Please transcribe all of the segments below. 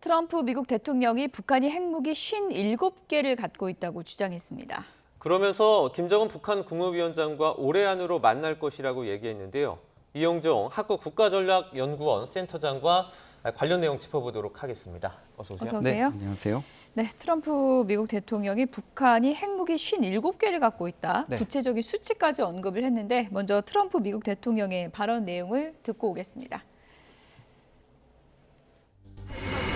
트럼프 미국 대통령이 북한이 핵무기 57개를 갖고 있다고 주장했습니다. 그러면서 김정은 북한 국무위원장과 올해 안으로 만날 것이라고 얘기했는데요. 이용종 한국국가전략연구원 센터장과 관련 내용 짚어보도록 하겠습니다. 어서 오세요. 어서 오세요. 네, 안녕하세요. 네, 트럼프 미국 대통령이 북한이 핵무기 57개를 갖고 있다. 네. 구체적인 수치까지 언급을 했는데 먼저 트럼프 미국 대통령의 발언 내용을 듣고 오겠습니다.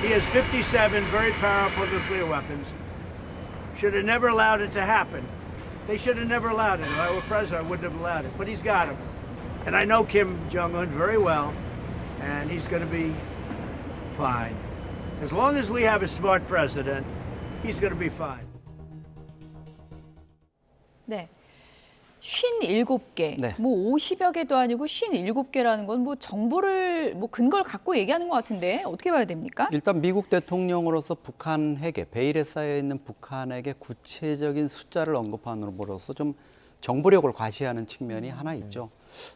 He has 57 very powerful nuclear weapons. Should have never allowed it to happen. They should have never allowed it. If I were president, I wouldn't have allowed it. But he's got them. And I know Kim Jong-un very well, and he's going to be fine. As long as we have a smart president, he's going to be fine. 네. 57개, 네. 뭐 50여 개도 아니고 57개라는 건 뭐 정보를 뭐 근거를 갖고 얘기하는 것 같은데 어떻게 봐야 됩니까? 일단 미국 대통령으로서 북한에게 베일에 쌓여 있는 북한에게 구체적인 숫자를 언급함으로써 좀 정보력을 과시하는 측면이 하나 있죠.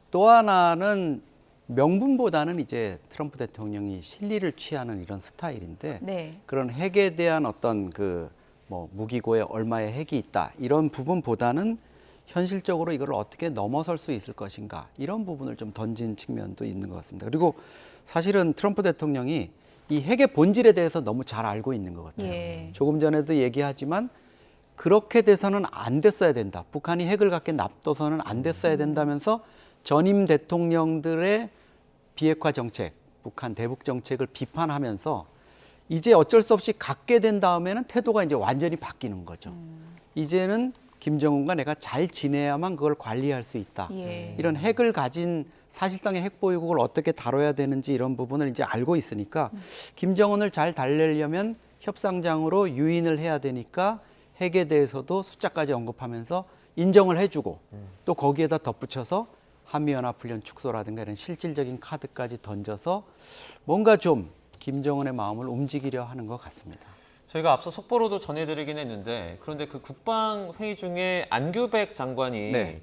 또 하나는 명분보다는 이제 트럼프 대통령이 실리를 취하는 이런 스타일인데 네. 그런 핵에 대한 어떤 그 뭐 무기고에 얼마의 핵이 있다 이런 부분보다는 현실적으로 이걸 어떻게 넘어설 수 있을 것인가 이런 부분을 좀 던진 측면도 있는 것 같습니다. 그리고 사실은 트럼프 대통령이 이 핵의 본질에 대해서 너무 잘 알고 있는 것 같아요. 예. 조금 전에도 얘기하지만 그렇게 돼서는 안 됐어야 된다. 북한이 핵을 갖게 놔둬서는 안 됐어야 된다면서 전임 대통령들의 비핵화 정책, 북한 대북 정책을 비판하면서 이제 어쩔 수 없이 갖게 된 다음에는 태도가 이제 완전히 바뀌는 거죠. 이제는 김정은과 내가 잘 지내야만 그걸 관리할 수 있다. 예. 이런 핵을 가진 사실상의 핵 보유국을 어떻게 다뤄야 되는지 이런 부분을 이제 알고 있으니까 김정은을 잘 달래려면 협상장으로 유인을 해야 되니까 핵에 대해서도 숫자까지 언급하면서 인정을 해주고 또 거기에다 덧붙여서 한미연합훈련 축소라든가 이런 실질적인 카드까지 던져서 뭔가 좀 김정은의 마음을 움직이려 하는 것 같습니다. 저희가 앞서 속보로도 전해드리긴 했는데 그런데 그 국방회의 중에 안규백 장관이 네.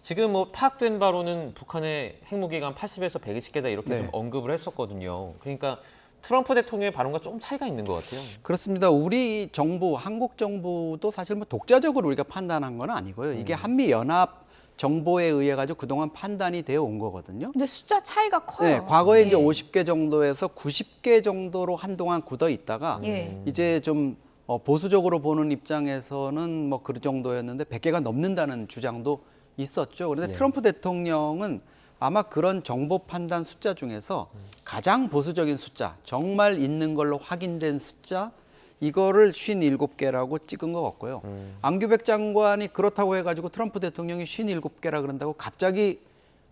지금 뭐 파악된 바로는 북한의 핵무기가 한 80에서 120개다 이렇게 네. 좀 언급을 했었거든요. 그러니까 트럼프 대통령의 발언과 좀 차이가 있는 것 같아요. 그렇습니다. 우리 정부, 한국 정부도 사실 뭐 독자적으로 우리가 판단한 건 아니고요. 이게 한미연합 정보에 의해 가지고 그동안 판단이 되어 온 거거든요. 근데 숫자 차이가 커요. 네, 과거에 이제 예. 50개 정도에서 90개 정도로 한동안 굳어 있다가 예. 이제 좀 보수적으로 보는 입장에서는 뭐 그 정도였는데 100개가 넘는다는 주장도 있었죠. 그런데 트럼프 대통령은 아마 그런 정보 판단 숫자 중에서 가장 보수적인 숫자, 정말 있는 걸로 확인된 숫자 이거를 57개라고 찍은 것 같고요. 안규백 장관이 그렇다고 해가지고 트럼프 대통령이 57개라 그런다고 갑자기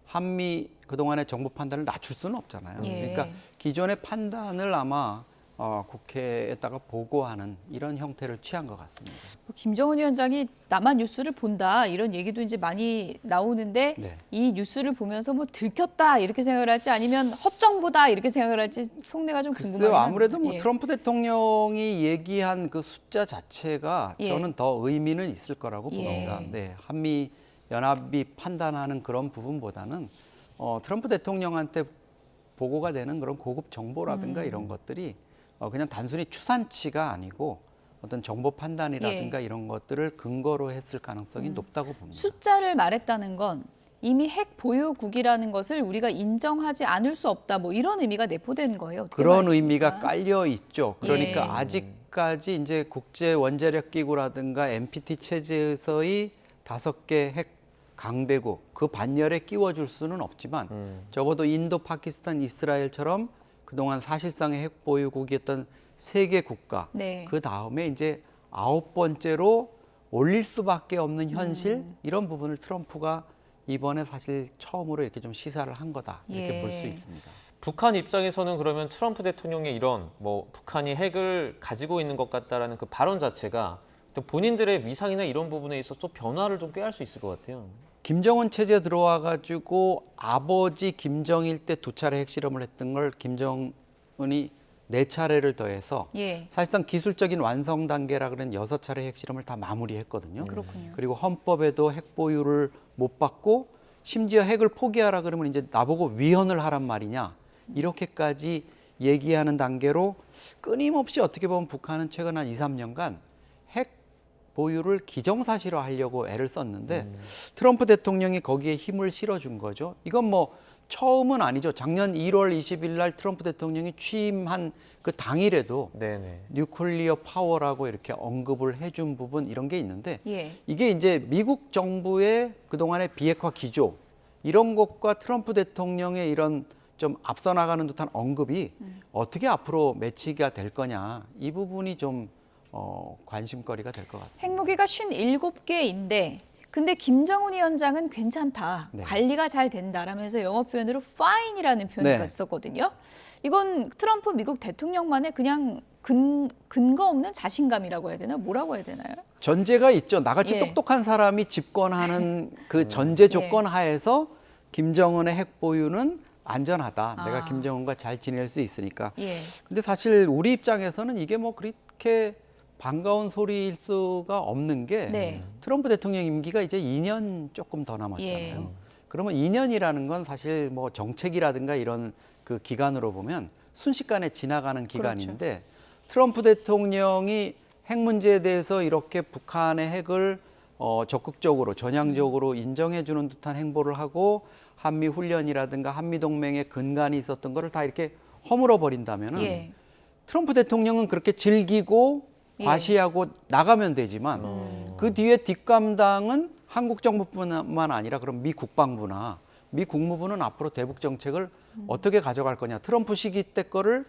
한미 그동안의 정보 판단을 낮출 수는 없잖아요. 예. 그러니까 기존의 판단을 아마 국회에다가 보고하는 이런 형태를 취한 것 같습니다. 김정은 위원장이 남한 뉴스를 본다 이런 얘기도 이제 많이 나오는데 네. 이 뉴스를 보면서 뭐 들켰다 이렇게 생각을 할지 아니면 헛정보다 이렇게 생각을 할지 속내가 좀 궁금해요. 글쎄요, 아무래도 뭐 예. 트럼프 대통령이 얘기한 그 숫자 자체가 예. 저는 더 의미는 있을 거라고 예. 봅니다. 네, 한미 연합이 판단하는 그런 부분보다는 트럼프 대통령한테 보고가 되는 그런 고급 정보라든가 이런 것들이 그냥 단순히 추산치가 아니고 어떤 정보 판단이라든가 이런 것들을 근거로 했을 가능성이 높다고 봅니다. 숫자를 말했다는 건 이미 핵 보유국이라는 것을 우리가 인정하지 않을 수 없다 뭐 이런 의미가 내포된 거예요. 어떻게 그런 봐야 의미가 됩니까? 깔려 있죠. 그러니까 예. 아직까지 이제 국제 원자력 기구라든가 NPT 체제에서의 5개 핵 강대국 그 반열에 끼워줄 수는 없지만 적어도 인도, 파키스탄, 이스라엘처럼 그동안 사실상의 핵 보유국이었던 3개 국가 네. 그 다음에 이제 9번째로 올릴 수밖에 없는 현실 이런 부분을 트럼프가 이번에 사실 처음으로 이렇게 좀 시사를 한 거다 이렇게 예. 볼 수 있습니다. 북한 입장에서는 그러면 트럼프 대통령의 이런 뭐 북한이 핵을 가지고 있는 것 같다라는 그 발언 자체가 또 본인들의 위상이나 이런 부분에 있어서 또 변화를 좀 꾀할 수 있을 것 같아요. 김정은 체제에 들어와 가지고 아버지 김정일 때 2차례 핵실험을 했던 걸 김정은이 4차례를 더해서 예. 사실상 기술적인 완성 단계라 그런 6차례 핵실험을 다 마무리했거든요. 그렇군요. 그리고 헌법에도 핵 보유를 못 받고 심지어 핵을 포기하라 그러면 이제 나보고 위헌을 하란 말이냐 이렇게까지 얘기하는 단계로 끊임없이 어떻게 보면 북한은 최근 한 2, 3년간 핵 보유를 기정사실화하려고 애를 썼는데 트럼프 대통령이 거기에 힘을 실어준 거죠. 이건 뭐 처음은 아니죠. 작년 1월 20일 날 트럼프 대통령이 취임한 그 당일에도 네네. 뉴클리어 파워라고 이렇게 언급을 해준 부분 이런 게 있는데 예. 이게 이제 미국 정부의 그동안의 비핵화 기조 이런 것과 트럼프 대통령의 이런 좀 앞서 나가는 듯한 언급이 어떻게 앞으로 매치가 될 거냐 이 부분이 좀 관심거리가 될 것 같습니다. 핵무기가 57개인데 근데 김정은 위원장은 괜찮다. 네. 관리가 잘 된다라면서 영어 표현으로 fine이라는 표현을 네. 썼거든요. 이건 트럼프 미국 대통령만의 그냥 근거 없는 자신감이라고 해야 되나? 뭐라고 해야 되나요? 전제가 있죠. 나같이 예. 똑똑한 사람이 집권하는 그 전제 조건 하에서 김정은의 핵 보유는 안전하다. 아. 내가 김정은과 잘 지낼 수 있으니까. 예. 근데 사실 우리 입장에서는 이게 뭐 그렇게 반가운 소리일 수가 없는 게 네. 트럼프 대통령 임기가 이제 2년 조금 더 남았잖아요. 예. 그러면 2년이라는 건 사실 뭐 정책이라든가 이런 그 기간으로 보면 순식간에 지나가는 기간인데 트럼프 대통령이 핵 문제에 대해서 이렇게 북한의 핵을 적극적으로 전향적으로 인정해 주는 듯한 행보를 하고 한미 훈련이라든가 한미 동맹의 근간이 있었던 거를 다 이렇게 허물어 버린다면은 예. 트럼프 대통령은 그렇게 즐기고 과시하고 나가면 되지만 그 뒤에 뒷감당은 한국 정부뿐만 아니라 그럼 미 국방부나 미 국무부는 앞으로 대북 정책을 어떻게 가져갈 거냐. 트럼프 시기 때 거를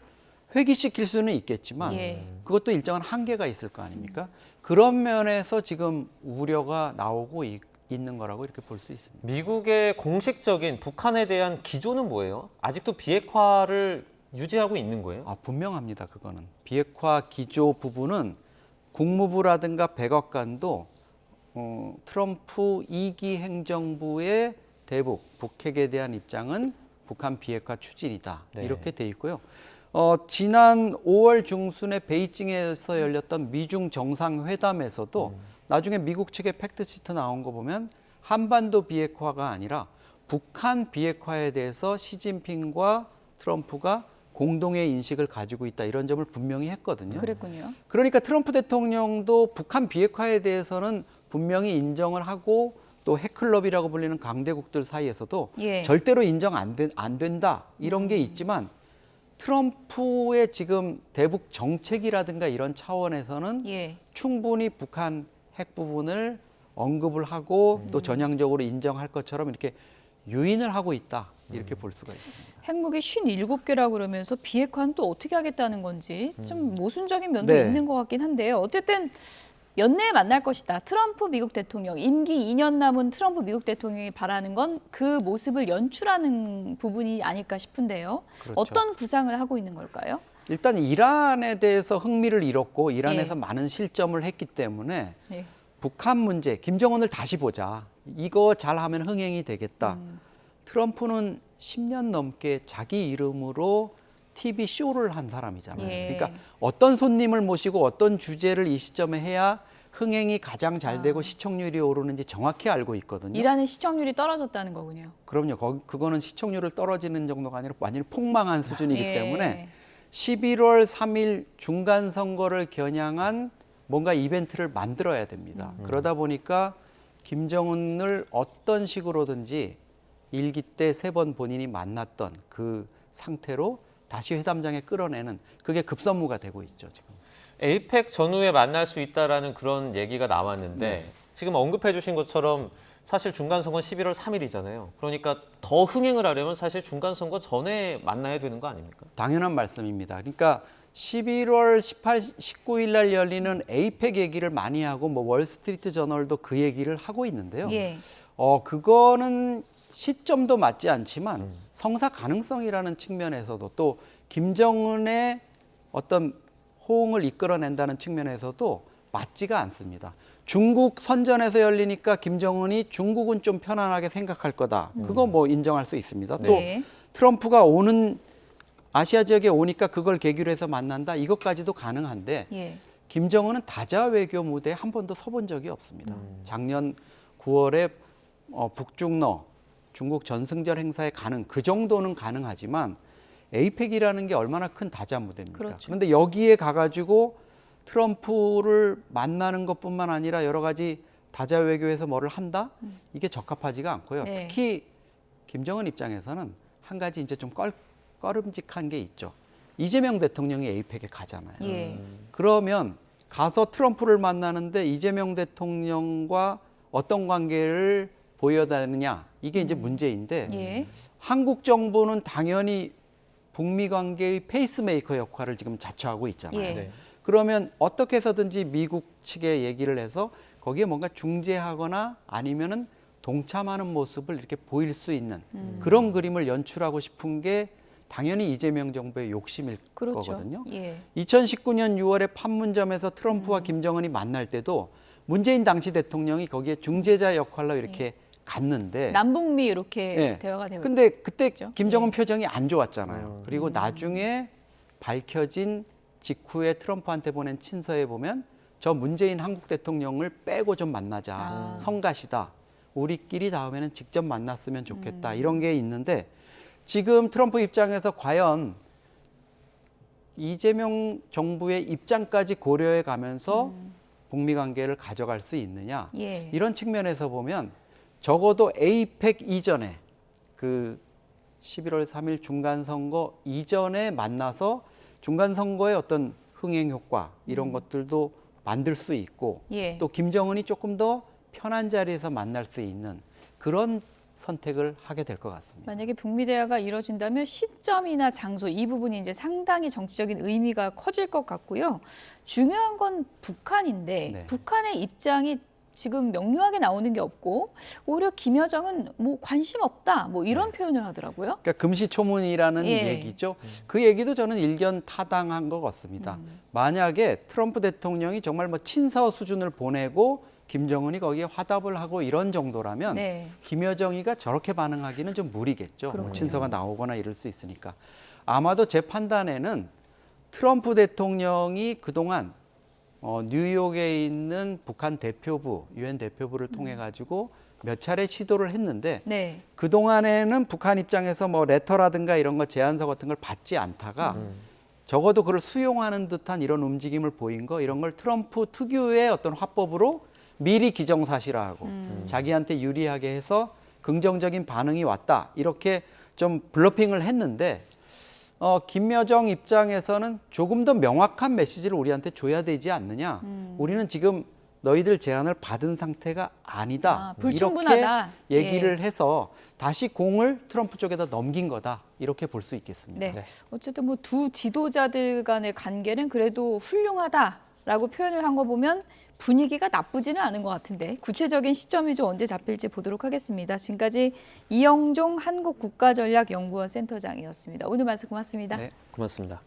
회귀시킬 수는 있겠지만 예. 그것도 일정한 한계가 있을 거 아닙니까? 그런 면에서 지금 우려가 나오고 있는 거라고 이렇게 볼 수 있습니다. 미국의 공식적인 북한에 대한 기조는 뭐예요? 아직도 비핵화를 유지하고 있는 거예요? 분명합니다. 그거는. 비핵화 기조 부분은 국무부라든가 백악관도 트럼프 2기 행정부의 대북, 북핵에 대한 입장은 북한 비핵화 추진이다. 네. 이렇게 돼 있고요. 지난 5월 중순에 베이징에서 열렸던 미중 정상회담에서도 나중에 미국 측의 팩트시트 나온 거 보면 한반도 비핵화가 아니라 북한 비핵화에 대해서 시진핑과 트럼프가 공동의 인식을 가지고 있다 이런 점을 분명히 했거든요. 그랬군요. 그러니까 트럼프 대통령도 북한 비핵화에 대해서는 분명히 인정을 하고 또 핵클럽이라고 불리는 강대국들 사이에서도 예. 절대로 인정 안 된다 이런 게 있지만 트럼프의 지금 대북 정책이라든가 이런 차원에서는 예. 충분히 북한 핵 부분을 언급을 하고 또 전향적으로 인정할 것처럼 이렇게 유인을 하고 있다 이렇게 볼 수가 있습니다. 핵무기 57개라고 그러면서 비핵화는 또 어떻게 하겠다는 건지 좀 모순적인 면도 네. 있는 것 같긴 한데요. 어쨌든 연내에 만날 것이다. 트럼프 미국 대통령, 임기 2년 남은 트럼프 미국 대통령이 바라는 건 그 모습을 연출하는 부분이 아닐까 싶은데요. 그렇죠. 어떤 구상을 하고 있는 걸까요? 일단 이란에 대해서 흥미를 잃었고 이란에서 예. 많은 실점을 했기 때문에 예. 북한 문제, 김정은을 다시 보자. 이거 잘하면 흥행이 되겠다. 트럼프는 10년 넘게 자기 이름으로 TV 쇼를 한 사람이잖아요. 예. 그러니까 어떤 손님을 모시고 어떤 주제를 이 시점에 해야 흥행이 가장 잘 되고 시청률이 오르는지 정확히 알고 있거든요. 이란의 시청률이 떨어졌다는 거군요. 그럼요. 그거는 시청률을 떨어지는 정도가 아니라 완전히 폭망한 수준이기 예. 때문에 11월 3일 중간 선거를 겨냥한 뭔가 이벤트를 만들어야 됩니다. 그러다 보니까 김정은을 어떤 식으로든지 일기 때 3번 본인이 만났던 그 상태로 다시 회담장에 끌어내는 그게 급선무가 되고 있죠, 지금. 에이펙 전후에 만날 수 있다라는 그런 얘기가 나왔는데 지금 언급해 주신 것처럼 사실 중간선거는 11월 3일이잖아요. 그러니까 더 흥행을 하려면 사실 중간선거 전에 만나야 되는 거 아닙니까? 당연한 말씀입니다. 그러니까 11월 18, 19일 날 열리는 에이펙 얘기를 많이 하고 뭐 월스트리트 저널도 그 얘기를 하고 있는데요. 예. 그거는 시점도 맞지 않지만 성사 가능성이라는 측면에서도 또 김정은의 어떤 호응을 이끌어낸다는 측면에서도 맞지가 않습니다. 중국 선전에서 열리니까 김정은이 중국은 좀 편안하게 생각할 거다. 그거 뭐 인정할 수 있습니다. 또 네. 트럼프가 오는 아시아 지역에 오니까 그걸 계기로 해서 만난다. 이것까지도 가능한데 예. 김정은은 다자 외교 무대에 한 번도 서본 적이 없습니다. 작년 9월에 북중러 중국 전승절 행사에 가는 그 정도는 가능하지만 에이펙이라는 게 얼마나 큰 다자 무대입니까? 그렇죠. 그런데 여기에 가가지고 트럼프를 만나는 것뿐만 아니라 여러 가지 다자 외교에서 뭐를 한다? 이게 적합하지가 않고요. 네. 특히 김정은 입장에서는 한 가지 이제 좀 꺼름직한 게 있죠. 이재명 대통령이 에이펙에 가잖아요. 예. 그러면 가서 트럼프를 만나는데 이재명 대통령과 어떤 관계를 보여야 되느냐 이게 이제 문제인데 예. 한국 정부는 당연히 북미 관계의 페이스메이커 역할을 지금 자처하고 있잖아요. 예. 네. 그러면 어떻게 해서든지 미국 측에 얘기를 해서 거기에 뭔가 중재하거나 아니면은 동참하는 모습을 이렇게 보일 수 있는 그런 그림을 연출하고 싶은 게 당연히 이재명 정부의 욕심일 그렇죠. 거거든요. 예. 2019년 6월에 판문점에서 트럼프와 김정은이 만날 때도 문재인 당시 대통령이 거기에 중재자 역할로 이렇게 갔는데 남북미 이렇게 예. 대화가 되고 근데 그때 있죠. 김정은 예. 표정이 안 좋았잖아요. 그리고 나중에 밝혀진 직후에 트럼프한테 보낸 친서에 보면 저 문재인 한국 대통령을 빼고 좀 만나자. 아. 성가시다. 우리끼리 다음에는 직접 만났으면 좋겠다. 이런 게 있는데 지금 트럼프 입장에서 과연 이재명 정부의 입장까지 고려해 가면서 북미 관계를 가져갈 수 있느냐. 예. 이런 측면에서 보면 적어도 에이펙 이전에 그 11월 3일 중간선거 이전에 만나서 중간선거의 어떤 흥행 효과 이런 것들도 만들 수 있고 예. 또 김정은이 조금 더 편한 자리에서 만날 수 있는 그런 선택을 하게 될 것 같습니다. 만약에 북미 대화가 이루어진다면 시점이나 장소 이 부분이 이제 상당히 정치적인 의미가 커질 것 같고요. 중요한 건 북한인데 네. 북한의 입장이 지금 명료하게 나오는 게 없고 오히려 김여정은 뭐 관심 없다 뭐 이런 표현을 하더라고요. 그러니까 금시초문이라는 예. 얘기죠. 그 얘기도 저는 일견 타당한 것 같습니다. 만약에 트럼프 대통령이 정말 뭐 친서 수준을 보내고 김정은이 거기에 화답을 하고 이런 정도라면 네. 김여정이가 저렇게 반응하기는 좀 무리겠죠. 뭐 그렇군요. 친서가 나오거나 이럴 수 있으니까. 아마도 제 판단에는 트럼프 대통령이 그동안 뉴욕에 있는 북한 대표부, 유엔 대표부를 통해 가지고 몇 차례 시도를 했는데 네. 그동안에는 북한 입장에서 뭐 레터라든가 이런 거 제안서 같은 걸 받지 않다가 적어도 그걸 수용하는 듯한 이런 움직임을 보인 거 이런 걸 트럼프 특유의 어떤 화법으로 미리 기정사실화하고 자기한테 유리하게 해서 긍정적인 반응이 왔다. 이렇게 좀 블러핑을 했는데 김여정 입장에서는 조금 더 명확한 메시지를 우리한테 줘야 되지 않느냐. 우리는 지금 너희들 제안을 받은 상태가 아니다. 아, 불충분하다. 이렇게 얘기를 해서 다시 공을 트럼프 쪽에다 넘긴 거다. 이렇게 볼 수 있겠습니다. 네. 네. 어쨌든 뭐 두 지도자들 간의 관계는 그래도 훌륭하다라고 표현을 한 거 보면 분위기가 나쁘지는 않은 것 같은데 구체적인 시점이 좀 언제 잡힐지 보도록 하겠습니다. 지금까지 이영종 한국국가전략연구원 센터장이었습니다. 오늘 말씀 고맙습니다. 네. 고맙습니다.